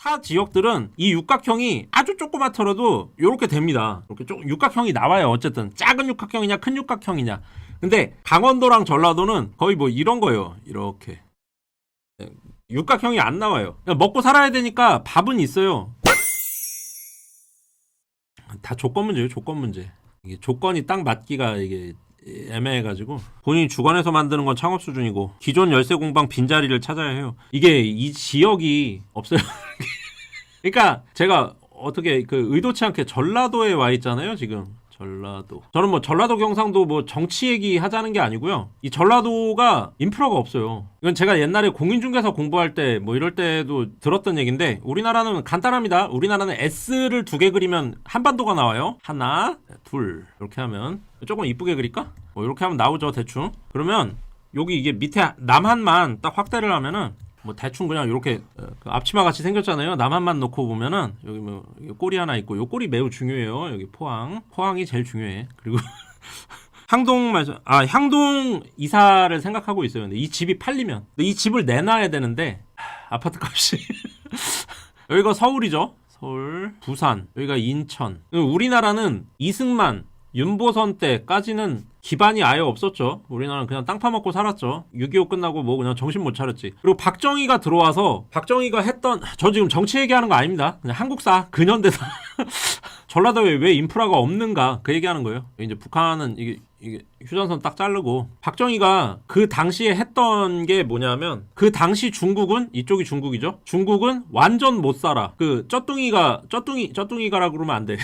타 지역들은 이 육각형이 아주 조그맣더라도 요렇게 됩니다. 이렇게 육각형이 나와요. 어쨌든 작은 육각형이냐 큰 육각형이냐. 근데 강원도랑 전라도는 거의 뭐 이런 거예요. 이렇게 육각형이 안 나와요. 먹고 살아야 되니까 밥은 있어요. 다 조건 문제예요. 조건 문제. 이게 조건이 딱 맞기가 이게 애매해가지고 본인이 주관해서 만드는 건 창업 수준이고 기존 열쇠 공방 빈자리를 찾아야 해요. 이게 이 지역이 없어요. 그러니까 제가 어떻게 그 의도치 않게 전라도에 와 있잖아요. 지금 전라도. 저는 뭐 전라도 경상도 뭐 정치 얘기 하자는 게 아니고요. 이 전라도가 인프라가 없어요. 이건 제가 옛날에 공인중개사 공부할 때 뭐 이럴 때도 들었던 얘기인데 우리나라는 간단합니다. 우리나라는 S를 2개 그리면 한반도가 나와요. 하나, 둘 이렇게 하면 조금 이쁘게 그릴까? 뭐 이렇게 하면 나오죠 대충. 그러면 여기 이게 밑에 남한만 딱 확대를 하면은 뭐 대충 그냥 이렇게 앞치마 같이 생겼잖아요. 남한만 놓고 보면은 여기 뭐 꼬리 하나 있고 요 꼬리 매우 중요해요. 여기 포항이 제일 중요해. 그리고 향동 이사를 생각하고 있어요. 근데 이 집이 팔리면 이 집을 내놔야 되는데 아파트 값이 여기가 서울이죠. 서울, 부산, 여기가 인천. 우리나라는 이승만, 윤보선 때까지는 기반이 아예 없었죠. 우리나라는 그냥 땅 파먹고 살았죠. 6.25 끝나고 뭐 그냥 정신 못 차렸지. 그리고 박정희가 들어와서 박정희가 했던 저 지금 정치 얘기하는 거 아닙니다. 그냥 한국사 근현대사 전라도에 왜 인프라가 없는가 그 얘기하는 거예요. 이제 북한은 이게 휴전선 딱 자르고 박정희가 그 당시에 했던 게 뭐냐면 그 당시 중국은 이쪽이 중국이죠. 중국은 완전 못 살아. 그 쩌뚱이가라 그러면 안 돼.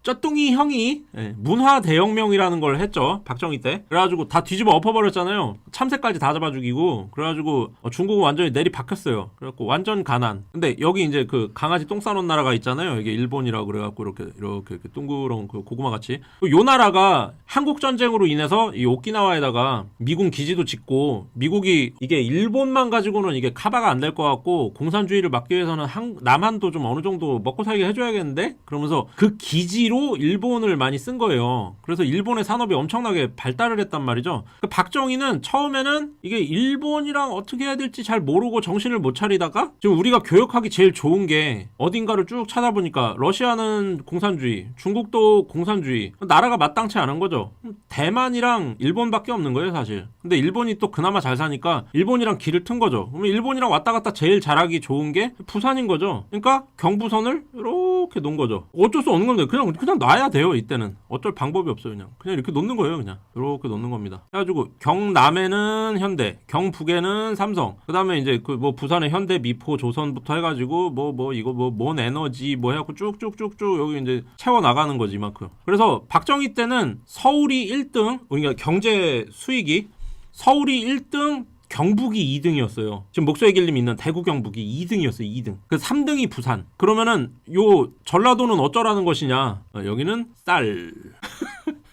쩌뚱이 형이 문화 대혁명이라는 걸 했죠. 박정희 때. 그래가지고 다 뒤집어 엎어버렸잖아요. 참새까지 다 잡아 죽이고. 그래가지고 중국은 완전히 내리 박혔어요. 그래갖고 완전 가난. 근데 여기 이제 그 강아지 똥 싸놓은 나라가 있잖아요. 이게 일본이라고 그래갖고 이렇게 둥그런 그 고구마 같이. 요 나라가 한국 전쟁으로 인해서 이 오키나와에다가 미군 기지도 짓고 미국이 이게 일본만 가지고는 이게 커버가 안 될 것 같고 공산주의를 막기 위해서는 남한도 좀 어느 정도 먹고 살게 해줘야겠는데 그러면서 그 기지로 일본을 많이 쓴 거예요. 그래서 일본의 산업이 엄청나게 발달을 했단 말이죠. 그 박정희는 처음에는 이게 일본이랑 어떻게 해야 될지 잘 모르고 정신을 못 차리다가 지금 우리가 교역하기 제일 좋은 게 어딘가를 쭉 찾아보니까 러시아는 공산주의, 중국도 공산주의, 나라가 마땅치 않은 거죠. 대만이랑 일본밖에 없는 거예요 사실. 근데 일본이 또 그나마 잘 사니까 일본이랑 길을 튼 거죠. 그러면 일본이랑 왔다 갔다 제일 잘하기 좋은 게 부산인 거죠. 그러니까 경부선을 이렇게 놓은 거죠. 어쩔 수 없는 건데 그냥 놔야 돼요. 이때는 어쩔 방법이 없어요. 그냥 이렇게 놓는 거예요. 그냥 이렇게 놓는 겁니다. 그래가지고 경남에는 현대, 경북에는 삼성, 그 다음에 이제 그 뭐 부산에 현대, 미포, 조선부터 해가지고 이거 뭔 에너지 뭐 해갖고 쭉쭉쭉쭉 여기 이제 채워 나가는 거지 이만큼. 그래서 박정희 때는 서울이 1등, 그러니까 경제 수익이 서울이 1등, 경북이 2등이었어요. 지금 목소의 길림 있는 대구 경북이 2등이었어요. 2등. 그 3등이 부산. 그러면은 요 전라도는 어쩌라는 것이냐? 여기는 쌀.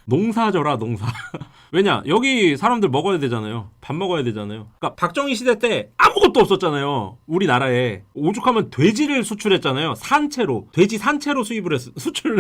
농사져라 농사. 왜냐? 여기 사람들 먹어야 되잖아요. 밥 먹어야 되잖아요. 그러니까 박정희 시대 때 아무것도 없었잖아요. 우리나라에. 오죽하면 돼지를 수출했잖아요. 산채로. 돼지 산채로 수출을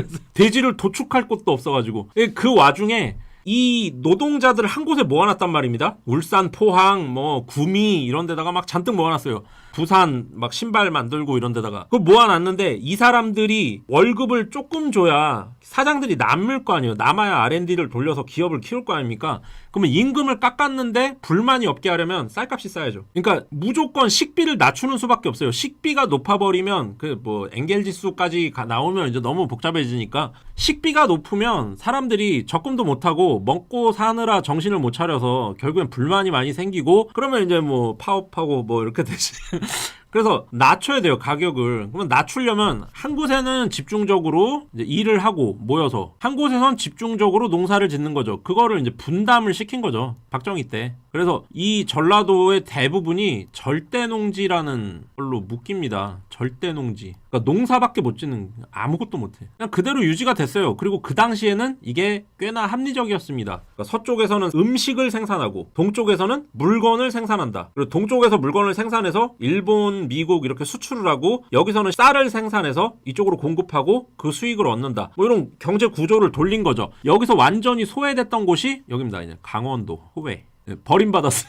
했어요. 돼지를 도축할 곳도 없어가지고. 그 와중에 이 노동자들을 한 곳에 모아놨단 말입니다. 울산, 포항, 뭐 구미 이런 데다가 막 잔뜩 모아놨어요. 부산 막 신발 만들고 이런 데다가 그걸 모아놨는데 이 사람들이 월급을 조금 줘야 사장들이 남을 거 아니에요. 남아야 R&D를 돌려서 기업을 키울 거 아닙니까? 그러면 임금을 깎았는데 불만이 없게 하려면 쌀값이 싸야죠. 그러니까 무조건 식비를 낮추는 수밖에 없어요. 식비가 높아버리면 그 뭐 엔겔 지수까지 나오면 이제 너무 복잡해지니까 식비가 높으면 사람들이 적금도 못하고 먹고 사느라 정신을 못 차려서 결국엔 불만이 많이 생기고 그러면 이제 뭐 파업하고 뭐 이렇게 되지. 그래서 낮춰야 돼요 가격을. 그러면 낮추려면 한 곳에는 집중적으로 이제 일을 하고 모여서 한 곳에선 집중적으로 농사를 짓는 거죠. 그거를 이제 분담을 시킨 거죠 박정희 때. 그래서 이 전라도의 대부분이 절대농지라는 걸로 묶입니다. 절대농지. 그러니까 농사밖에 못 짓는, 아무것도 못해. 그냥 그대로 유지가 됐어요. 그리고 그 당시에는 이게 꽤나 합리적이었습니다. 그러니까 서쪽에서는 음식을 생산하고 동쪽에서는 물건을 생산한다. 그리고 동쪽에서 물건을 생산해서 일본, 미국 이렇게 수출을 하고 여기서는 쌀을 생산해서 이쪽으로 공급하고 그 수익을 얻는다. 뭐 이런 경제 구조를 돌린 거죠. 여기서 완전히 소외됐던 곳이 여기입니다. 이제 강원도, 호회. 버림받았어.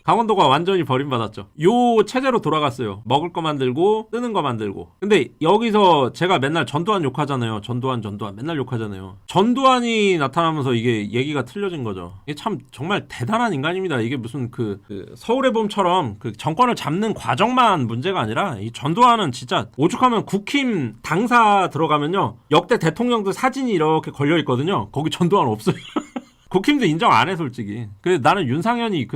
강원도가 완전히 버림받았죠. 요 체제로 돌아갔어요. 먹을 거 만들고 뜨는 거 만들고. 근데 여기서 제가 맨날 전두환 욕하잖아요. 전두환 맨날 욕하잖아요. 전두환이 나타나면서 이게 얘기가 틀려진 거죠. 이게 참 정말 대단한 인간입니다. 이게 무슨 그 서울의 봄처럼 그 정권을 잡는 과정만 문제가 아니라 이 전두환은 진짜 오죽하면 국힘 당사 들어가면요. 역대 대통령들 사진이 이렇게 걸려 있거든요. 거기 전두환 없어요. 국힘도 인정 안 해 솔직히. 나는 윤상현이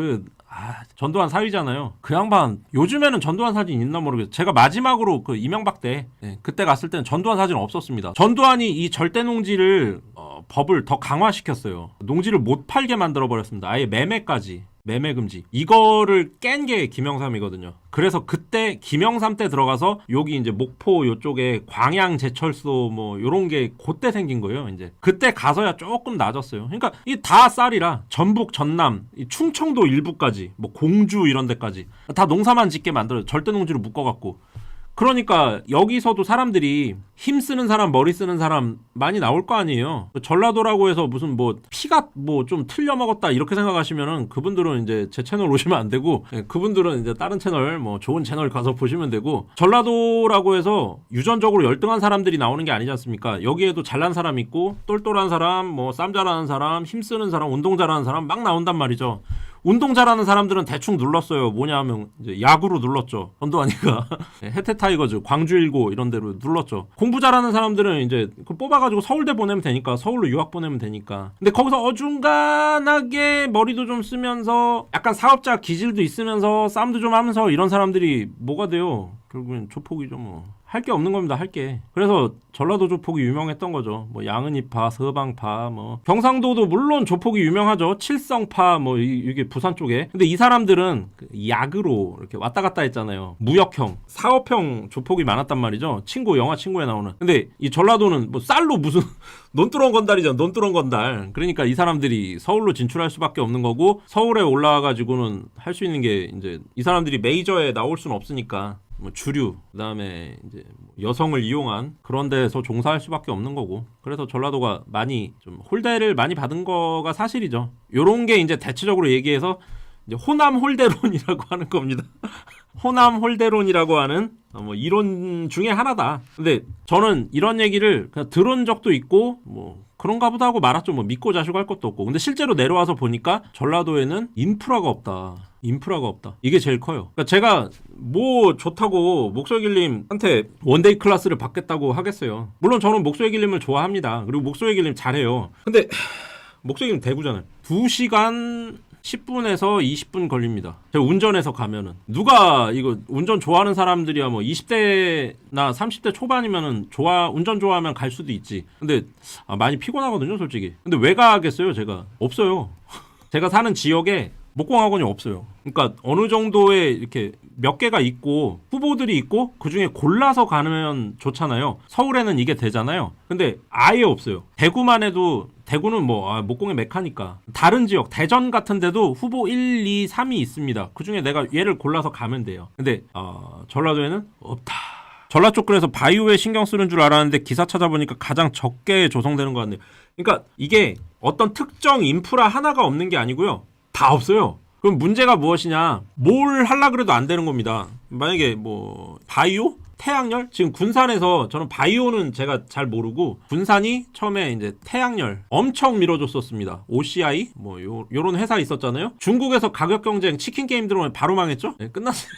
전두환 사위잖아요. 그 양반 요즘에는 전두환 사진 있나 모르겠어요. 제가 마지막으로 그 이명박 때 그때 갔을 때는 전두환 사진 없었습니다. 전두환이 이 절대농지를 법을 더 강화시켰어요. 농지를 못 팔게 만들어 버렸습니다. 아예 매매까지. 매매 금지. 이거를 깬 게 김영삼이거든요. 그래서 그때 김영삼 때 들어가서 여기 이제 목포 요쪽에 광양 제철소 뭐 요런 게 그때 생긴 거예요. 이제 그때 가서야 조금 나아졌어요. 그러니까 이 다 쌀이라 전북, 전남, 이 충청도 일부까지 뭐 공주 이런 데까지 다 농사만 짓게 만들어요. 절대 농지로 묶어갖고. 그러니까 여기서도 사람들이 힘쓰는 사람, 머리 쓰는 사람 많이 나올 거 아니에요. 전라도라고 해서 무슨 뭐 피가 뭐 좀 틀려 먹었다 이렇게 생각하시면은 그분들은 이제 제 채널 오시면 안 되고, 그분들은 이제 다른 채널 뭐 좋은 채널 가서 보시면 되고, 전라도라고 해서 유전적으로 열등한 사람들이 나오는 게 아니지 않습니까? 여기에도 잘난 사람 있고 똘똘한 사람, 뭐 쌈 잘하는 사람, 힘쓰는 사람, 운동 잘하는 사람 막 나온단 말이죠. 운동 잘하는 사람들은 대충 눌렀어요. 뭐냐 하면 이제 야구로 눌렀죠. 전두환이가 해태타이거즈, 광주일고 이런 데로 눌렀죠. 공부 잘하는 사람들은 이제 뽑아가지고 서울대 보내면 되니까, 서울로 유학 보내면 되니까. 근데 거기서 어중간하게 머리도 좀 쓰면서 약간 사업자 기질도 있으면서 싸움도 좀 하면서 이런 사람들이 뭐가 돼요? 결국엔 조폭이죠 뭐. 할 게 없는 겁니다. 할 게. 그래서 전라도 조폭이 유명했던 거죠. 뭐 양은이파, 서방파, 뭐 경상도도 물론 조폭이 유명하죠. 칠성파, 뭐 이게 부산 쪽에. 근데 이 사람들은 약으로 이렇게 왔다 갔다 했잖아요. 무역형, 사업형 조폭이 많았단 말이죠. 영화 친구에 나오는. 근데 이 전라도는 뭐 쌀로 무슨 논두렁 건달이잖아. 논두렁 건달. 그러니까 이 사람들이 서울로 진출할 수밖에 없는 거고, 서울에 올라와가지고는 할 수 있는 게 이제 이 사람들이 메이저에 나올 수는 없으니까. 뭐 주류, 그다음에 이제 여성을 이용한 그런 데서 종사할 수밖에 없는 거고, 그래서 전라도가 많이 좀 홀대를 많이 받은 거가 사실이죠. 요런 게 이제 대체적으로 얘기해서 이제 호남 홀대론이라고 하는 겁니다. 호남 홀대론이라고 하는 뭐 이론 중에 하나다. 근데 저는 이런 얘기를 그냥 들은 적도 있고 뭐 그런가 보다 하고 말았죠. 뭐 믿고 자시고 할 것도 없고. 근데 실제로 내려와서 보니까 전라도에는 인프라가 없다. 이게 제일 커요. 그러니까 제가 뭐 좋다고 목소리길님한테 원데이 클래스를 받겠다고 하겠어요. 물론 저는 목소리길님을 좋아합니다. 그리고 목소리길님 잘해요. 근데 목소리길님 대구잖아요. 2시간 10분에서 20분 걸립니다. 제가 운전해서 가면은. 누가 이거 운전 좋아하는 사람들이야 뭐 20대나 30대 초반이면은 운전 좋아하면 갈 수도 있지. 근데 많이 피곤하거든요, 솔직히. 근데 왜 가겠어요, 제가? 없어요. 제가 사는 지역에 목공학원이 없어요. 그러니까 어느 정도의 이렇게 몇 개가 있고 후보들이 있고 그중에 골라서 가면 좋잖아요. 서울에는 이게 되잖아요. 근데 아예 없어요. 대구만 해도 대구는 뭐 목공의 메카니까. 다른 지역 대전 같은 데도 후보 1, 2, 3이 있습니다. 그중에 내가 얘를 골라서 가면 돼요. 근데 전라도에는 없다. 전라 쪽 그래서 바이오에 신경 쓰는 줄 알았는데 기사 찾아보니까 가장 적게 조성되는 것 같네요. 그러니까 이게 어떤 특정 인프라 하나가 없는 게 아니고요. 다 없어요. 그럼 문제가 무엇이냐? 뭘 하려 그래도 안 되는 겁니다. 만약에 뭐 바이오? 태양열? 지금 군산에서 저는 바이오는 제가 잘 모르고 군산이 처음에 이제 태양열 엄청 밀어줬었습니다. OCI 뭐 요런 회사 있었잖아요. 중국에서 가격 경쟁 치킨 게임 들어오면 바로 망했죠? 네, 끝났어요.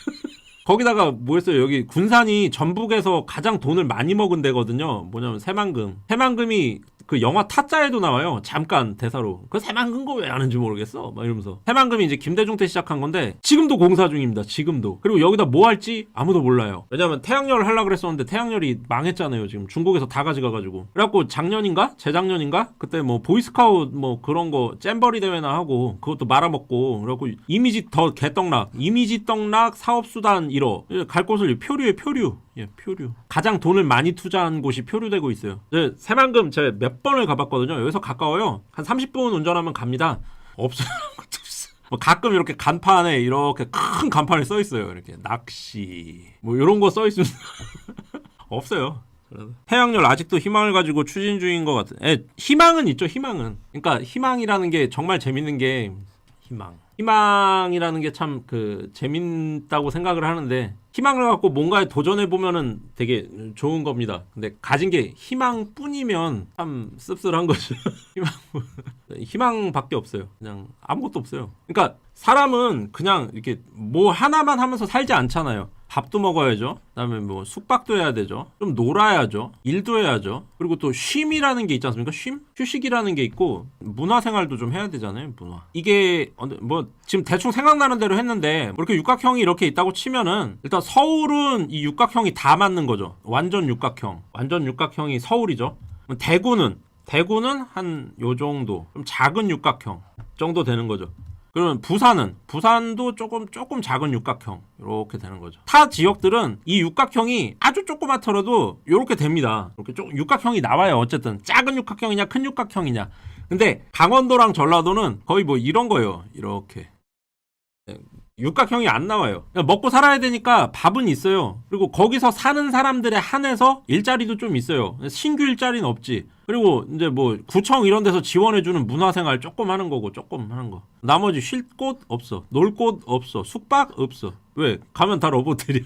거기다가 뭐 했어요? 여기 군산이 전북에서 가장 돈을 많이 먹은 데거든요. 뭐냐면 새만금. 새만금이 그 영화 타짜에도 나와요. 잠깐 대사로. 그 새만금 거 왜 아는지 모르겠어. 막 이러면서. 새만금이 이제 김대중 때 시작한 건데 지금도 공사 중입니다. 지금도. 그리고 여기다 뭐 할지 아무도 몰라요. 왜냐면 태양열을 하려고 그랬었는데 태양열이 망했잖아요. 지금 중국에서 다 가져가가지고. 그래갖고 작년인가? 재작년인가? 그때 뭐 보이스카웃 뭐 그런 거 잼버리 대회나 하고 그것도 말아먹고. 그래갖고 이미지 더 개떡락. 이미지 떡락 사업수단 1호. 갈 곳을 표류에 표류. 예, 표류. 가장 돈을 많이 투자한 곳이 표류되고 있어요. 새만금 제가 몇 번을 가봤거든요. 여기서 가까워요. 한 30분 운전하면 갑니다. 없어요. 뭐 가끔 이렇게 간판에 이렇게 큰 간판에 써 있어요. 이렇게 낚시 뭐 이런 거 써 있으면 없어요. 태양열 아직도 희망을 가지고 추진 중인 것 같은. 희망은 있죠. 희망은. 그러니까 희망이라는 게 정말 재밌는 게 희망이라는 게 참 재밌다고 생각을 하는데, 희망을 갖고 뭔가에 도전해 보면은 되게 좋은 겁니다. 근데 가진 게 희망뿐이면 참 씁쓸한 거죠. 희망밖에 없어요. 그냥 아무것도 없어요. 그러니까 사람은 그냥 이렇게 뭐 하나만 하면서 살지 않잖아요. 밥도 먹어야죠. 그다음에 뭐 숙박도 해야 되죠. 좀 놀아야죠. 일도 해야죠. 그리고 또 쉼이라는 게 있지 않습니까? 쉼? 휴식이라는 게 있고 문화생활도 좀 해야 되잖아요. 문화. 이게 뭐 지금 대충 생각나는 대로 했는데 뭐 이렇게 육각형이 이렇게 있다고 치면은 일단 서울은 이 육각형이 다 맞는 거죠. 완전 육각형. 완전 육각형이 서울이죠. 대구는 한 요 정도. 좀 작은 육각형 정도 되는 거죠. 그러면 부산도 조금 작은 육각형 이렇게 되는 거죠. 타 지역들은 이 육각형이 아주 조그맣더라도 이렇게 됩니다. 이렇게 육각형이 나와요. 어쨌든 작은 육각형이냐 큰 육각형이냐. 근데 강원도랑 전라도는 거의 뭐 이런 거예요. 이렇게 육각형이 안 나와요. 먹고 살아야 되니까 밥은 있어요. 그리고 거기서 사는 사람들에 한해서 일자리도 좀 있어요. 신규 일자리는 없지. 그리고 이제 뭐 구청 이런 데서 지원해주는 문화생활 조금 하는 거고 조금 하는 거. 나머지 쉴 곳 없어. 놀 곳 없어. 숙박 없어. 왜? 가면 다 로봇들이야.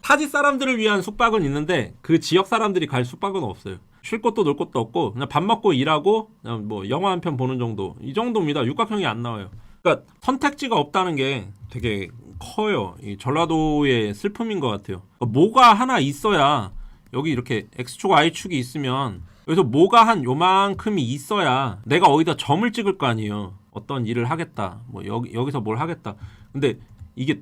타지 사람들을 위한 숙박은 있는데 그 지역 사람들이 갈 숙박은 없어요. 쉴 곳도 놀 곳도 없고 그냥 밥 먹고 일하고 그냥 뭐 영화 한 편 보는 정도. 이 정도입니다. 육각형이 안 나와요. 그러니까 선택지가 없다는 게 되게 커요. 이 전라도의 슬픔인 것 같아요. 뭐가 하나 있어야 여기 이렇게 X축, Y축이 있으면 여기서 뭐가 한 요만큼이 있어야 내가 어디다 점을 찍을 거 아니에요. 어떤 일을 하겠다. 뭐 여기서 뭘 하겠다. 근데 이게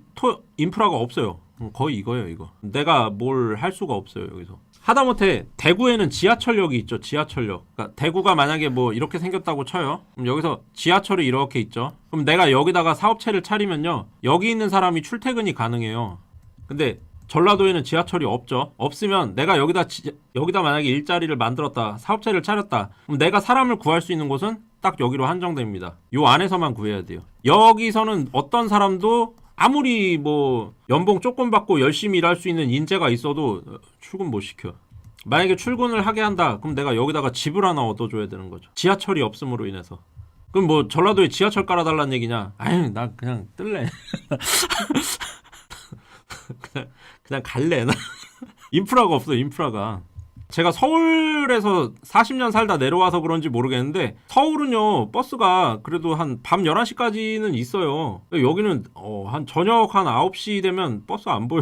인프라가 없어요. 거의 이거예요, 이거. 내가 뭘 할 수가 없어요, 여기서. 하다못해 대구에는 지하철역이 있죠. 지하철역. 그러니까 대구가 만약에 뭐 이렇게 생겼다고 쳐요. 그럼 여기서 지하철이 이렇게 있죠. 그럼 내가 여기다가 사업체를 차리면요. 여기 있는 사람이 출퇴근이 가능해요. 근데 전라도에는 지하철이 없죠. 없으면 내가 여기다 만약에 일자리를 만들었다. 사업체를 차렸다. 그럼 내가 사람을 구할 수 있는 곳은 딱 여기로 한정됩니다. 요 안에서만 구해야 돼요. 여기서는 어떤 사람도 아무리 뭐 연봉 조금 받고 열심히 일할 수 있는 인재가 있어도 출근 못 시켜. 만약에 출근을 하게 한다. 그럼 내가 여기다가 집을 하나 얻어줘야 되는 거죠. 지하철이 없음으로 인해서. 그럼 뭐 전라도에 지하철 깔아달라는 얘기냐? 아유, 나 그냥 뜰래. 그냥 갈래. 나. 인프라가 없어, 인프라가. 제가 서울에서 40년 살다 내려와서 그런지 모르겠는데 서울은요 버스가 그래도 한 밤 11시까지는 있어요. 여기는 한 저녁 한 9시 되면 버스 안 보여.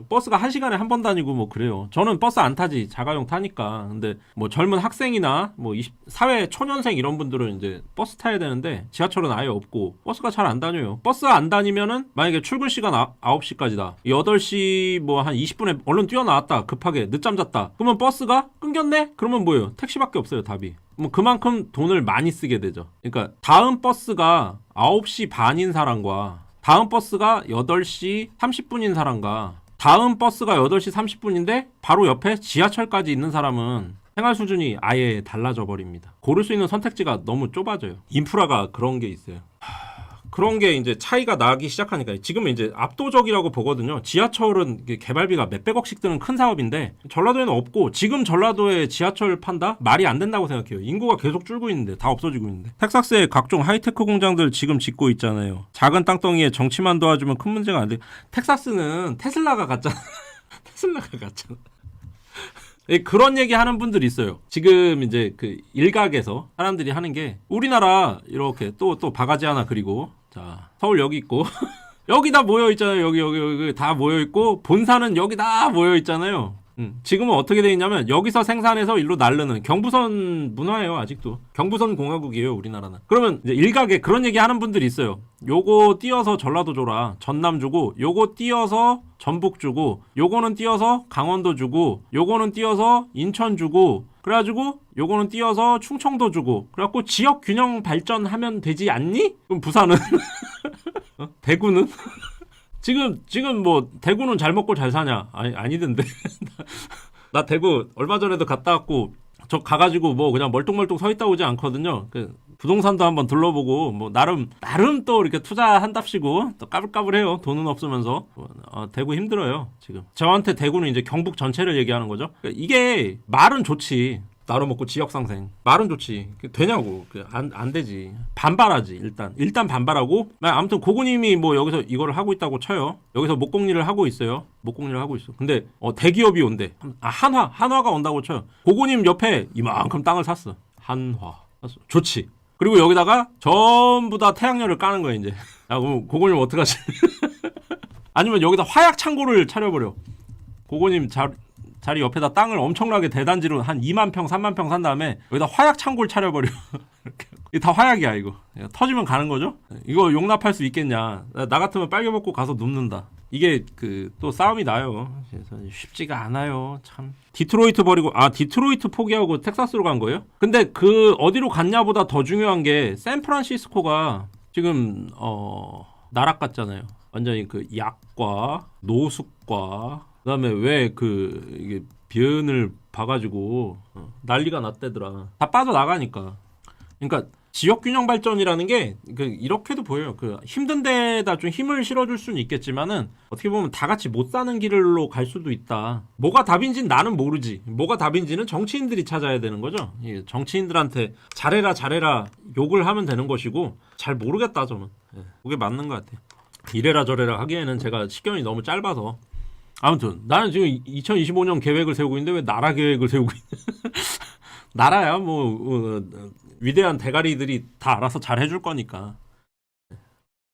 버스가 1시간에 한 번 다니고 뭐 그래요. 저는 버스 안 타지. 자가용 타니까. 근데 뭐 젊은 학생이나 뭐 사회 초년생 이런 분들은 이제 버스 타야 되는데 지하철은 아예 없고 버스가 잘 안 다녀요. 버스 안 다니면은 만약에 출근 시간 9시까지다. 8시 뭐 한 20분에 얼른 뛰어나왔다. 급하게 늦잠 잤다. 그러면 버스가 끊겼네? 그러면 뭐예요? 택시밖에 없어요, 답이. 뭐 그만큼 돈을 많이 쓰게 되죠. 그러니까 다음 버스가 9시 반인 사람과 다음 버스가 8시 30분인 사람과 다음 버스가 8시 30분인데 바로 옆에 지하철까지 있는 사람은 생활 수준이 아예 달라져 버립니다. 고를 수 있는 선택지가 너무 좁아져요. 인프라가 그런 게 있어요. 그런 게 이제 차이가 나기 시작하니까 지금은 이제 압도적이라고 보거든요. 지하철은 개발비가 몇백억씩 드는 큰 사업인데 전라도에는 없고 지금 전라도에 지하철 판다? 말이 안 된다고 생각해요. 인구가 계속 줄고 있는데 다 없어지고 있는데. 텍사스에 각종 하이테크 공장들 지금 짓고 있잖아요. 작은 땅덩이에 정치만 도와주면 큰 문제가 안 돼. 텍사스는 테슬라가 갔잖아. 테슬라가 갔잖아. 그런 얘기 하는 분들이 있어요. 지금 이제 그 일각에서 사람들이 하는 게 우리나라 이렇게 또 바가지 하나 그리고 자 서울 여기 있고 여기 다 모여 있잖아요. 여기 다 모여 있고 본사는 여기 다 모여 있잖아요. 지금은 어떻게 돼 있냐면 여기서 생산해서 일로 날르는 경부선 문화예요. 아직도 경부선 공화국이에요, 우리나라는. 그러면 이제 일각에 그런 얘기 하는 분들이 있어요. 요거 띄어서 전라도 줘라, 전남 주고, 요거 띄어서 전북 주고, 요거는 띄어서 강원도 주고, 요거는 띄어서 인천 주고, 그래가지고 요거는 띄어서 충청도 주고, 그래갖고 지역 균형 발전하면 되지 않니? 그럼 부산은 대구는 지금 뭐 대구는 잘 먹고 잘 사냐? 아니던데. 나 대구 얼마 전에도 갔다 왔고 저 가가지고 뭐 그냥 멀뚱멀뚱 서 있다 오지 않거든요. 부동산도 한번 둘러보고 뭐 나름 또 이렇게 투자한답시고 또 까불까불해요. 돈은 없으면서. 대구 힘들어요 지금. 저한테 대구는 이제 경북 전체를 얘기하는 거죠. 이게 말은 좋지. 나눠 먹고 지역 상생. 말은 좋지. 되냐고. 안 되지. 반발하지. 일단 반발하고. 아무튼 고고님이 뭐 여기서 이거를 하고 있다고 쳐요. 여기서 목공일을 하고 있어요. 목공일을 하고 있어. 근데 대기업이 온대. 한화가 온다고 쳐요. 고고님 옆에 이만큼 땅을 샀어. 한화 샀어. 좋지. 그리고 여기다가 전부 다 태양열을 까는 거야 이제. 야, 그럼 고고님 어떡하지? 아니면 여기다 화약 창고를 차려버려. 고고님 자리 옆에다 땅을 엄청나게 대단지로 한 2만 평, 3만 평 산 다음에 여기다 화약 창고를 차려버려. 이게 다 화약이야 이거. 터지면 가는 거죠? 이거 용납할 수 있겠냐? 나 같으면 빨개 벗고 가서 눕는다. 이게 또 싸움이 나요. 그래서 쉽지가 않아요. 참. 디트로이트 버리고 디트로이트 포기하고 텍사스로 간 거예요? 근데 어디로 갔냐보다 더 중요한 게 샌프란시스코가 지금 나락 같잖아요. 완전히 약과 노숙과 그다음에 왜 이게 비은을 봐가지고 난리가 났대더라. 다 빠져나가니까. 그러니까 지역 균형 발전이라는 게 이렇게도 보여요. 힘든 데다 좀 힘을 실어줄 수는 있겠지만은 어떻게 보면 다 같이 못 사는 길로 갈 수도 있다. 뭐가 답인지는 나는 모르지. 뭐가 답인지는 정치인들이 찾아야 되는 거죠. 정치인들한테 잘해라 욕을 하면 되는 것이고 잘 모르겠다 저는. 그게 맞는 것 같아요. 이래라 저래라 하기에는 제가 시간이 너무 짧아서. 아무튼 나는 지금 2025년 계획을 세우고 있는데 왜 나라 계획을 세우고 있냐. 나라야 뭐 위대한 대가리들이 다 알아서 잘 해줄 거니까.